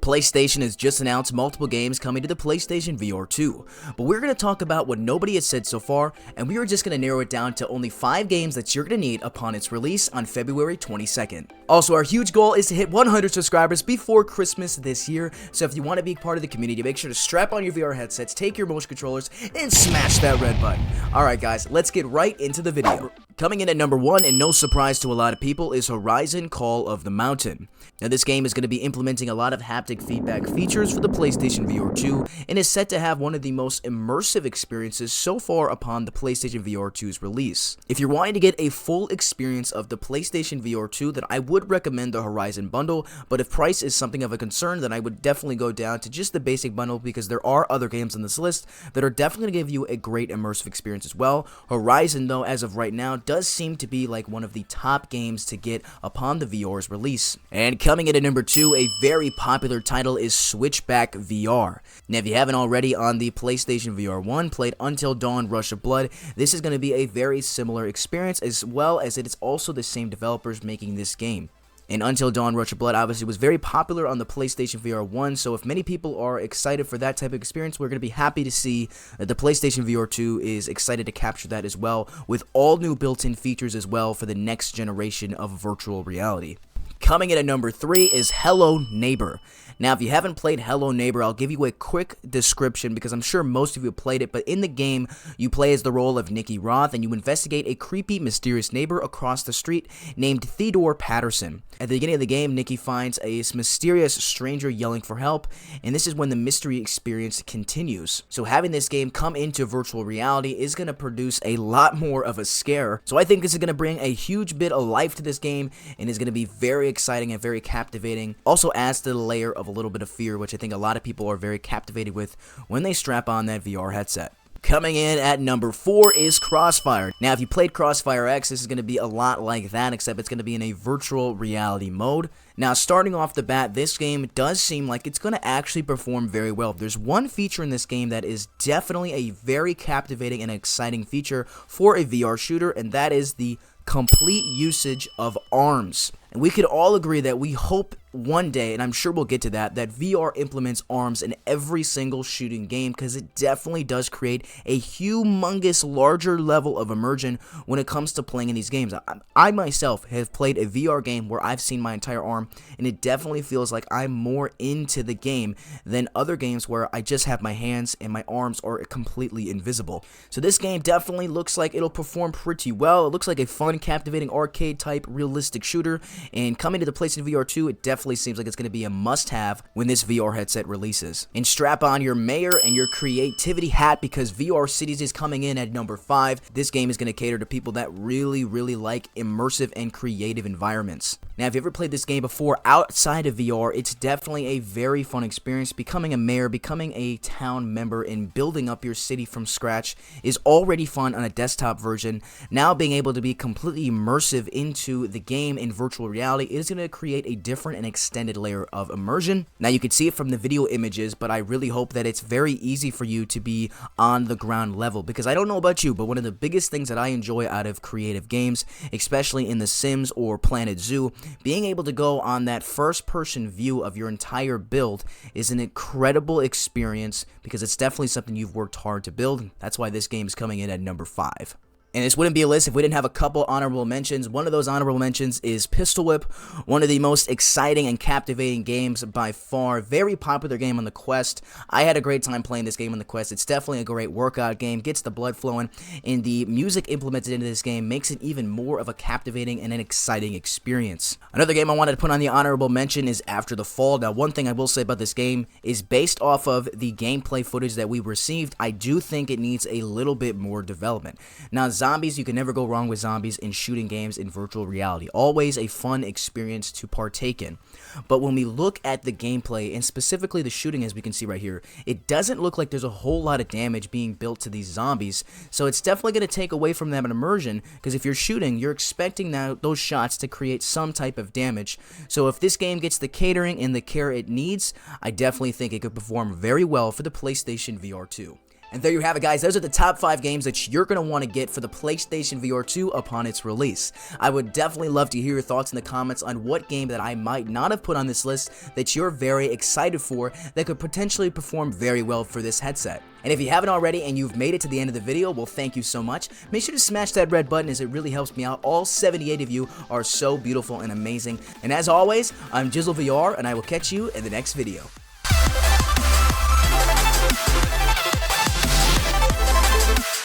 PlayStation has just announced multiple games coming to the PlayStation VR2, but we're going to talk about what nobody has said so far, and we are just going to narrow it down to only 5 games that you're going to need upon its release on February 22nd. Also, our huge goal is to hit 100 subscribers before Christmas this year, so if you want to be part of the community, make sure to strap on your VR headsets, take your motion controllers, and smash that red button. Alright guys, let's get right into the video. Coming in at number 1, and no surprise to a lot of people, is Horizon Call of the Mountain. Now this game is going to be implementing a lot of haptic feedback features for the PlayStation VR2, and is set to have one of the most immersive experiences so far upon the PlayStation VR2's release. If you're wanting to get a full experience of the PlayStation VR2, then I would recommend the Horizon bundle, but if price is something of a concern, then I would definitely go down to just the basic bundle, because there are other games on this list that are definitely going to give you a great immersive experience as well. Horizon, though, as of right now, does seem to be like one of the top games to get upon the VR's release. And coming in at number 2, a very popular title is Switchback VR. Now if you haven't already on the PlayStation VR1 played Until Dawn Rush of Blood, this is going to be a very similar experience, as well as it is also the same developers making this game. And Until Dawn Rush of Blood obviously was very popular on the PlayStation VR 1, so if many people are excited for that type of experience, we're going to be happy to see that the PlayStation VR 2 is excited to capture that as well, with all new built-in features as well for the next generation of virtual reality. Coming in at number 3 is Hello Neighbor. Now, if you haven't played Hello Neighbor, I'll give you a quick description because I'm sure most of you have played it, but in the game, you play as the role of Nikki Roth, and you investigate a creepy, mysterious neighbor across the street named Theodore Patterson. At the beginning of the game, Nikki finds a mysterious stranger yelling for help, and this is when the mystery experience continues. So having this game come into virtual reality is going to produce a lot more of a scare, so I think this is going to bring a huge bit of life to this game, and is going to be very exciting and very captivating. Also adds to the layer of a little bit of fear, which I think a lot of people are very captivated with when they strap on that VR headset. Coming in at number 4 is Crossfire. Now, if you played Crossfire X, this is going to be a lot like that, except it's going to be in a virtual reality mode. Now, starting off the bat, this game does seem like it's going to actually perform very well. There's one feature in this game that is definitely a very captivating and exciting feature for a VR shooter, and that is the complete usage of arms. And we could all agree that we hope one day, and I'm sure we'll get to that VR implements arms in every single shooting game, because it definitely does create a humongous larger level of immersion when it comes to playing in these games. I myself have played a VR game where I've seen my entire arm, and it definitely feels like I'm more into the game than other games where I just have my hands and my arms are completely invisible. So this game definitely looks like it'll perform pretty well. It looks like a fun, captivating arcade type realistic shooter, and coming to the PlayStation VR 2, it definitely seems like it's going to be a must-have when this VR headset releases. And strap on your mayor and your creativity hat, because VR Cities is coming in at number 5. This game is going to cater to people that really like immersive and creative environments. Now, if you ever played this game before outside of VR, it's definitely a very fun experience. Becoming a mayor, becoming a town member, and building up your city from scratch is already fun on a desktop version. Now being able to be completely immersive into the game in virtual reality is going to create a different and extended layer of immersion. Now you can see it from the video images, but I really hope that it's very easy for you to be on the ground level, because I don't know about you, but one of the biggest things that I enjoy out of creative games, especially in The Sims or Planet Zoo, being able to go on that first person view of your entire build is an incredible experience, because it's definitely something you've worked hard to build. That's why this game is coming in at number 5. And this wouldn't be a list if we didn't have a couple honorable mentions. One of those honorable mentions is Pistol Whip, one of the most exciting and captivating games by far. Very popular game on the Quest. I had a great time playing this game on the Quest. It's definitely a great workout game, gets the blood flowing, and the music implemented into this game makes it even more of a captivating and an exciting experience. Another game I wanted to put on the honorable mention is After the Fall. Now, one thing I will say about this game is, based off of the gameplay footage that we received, I do think it needs a little bit more development. Now, zombies, you can never go wrong with zombies in shooting games in virtual reality. Always a fun experience to partake in. But when we look at the gameplay, and specifically the shooting, as we can see right here, it doesn't look like there's a whole lot of damage being built to these zombies. So it's definitely going to take away from that immersion, because if you're shooting, you're expecting those shots to create some type of damage. So if this game gets the catering and the care it needs, I definitely think it could perform very well for the PlayStation VR 2. And there you have it, guys. Those are the top 5 games that you're going to want to get for the PlayStation VR 2 upon its release. I would definitely love to hear your thoughts in the comments on what game that I might not have put on this list that you're very excited for that could potentially perform very well for this headset. And if you haven't already and you've made it to the end of the video, well, thank you so much. Make sure to smash that red button as it really helps me out. All 78 of you are so beautiful and amazing. And as always, I'm JizzleVR, and I will catch you in the next video.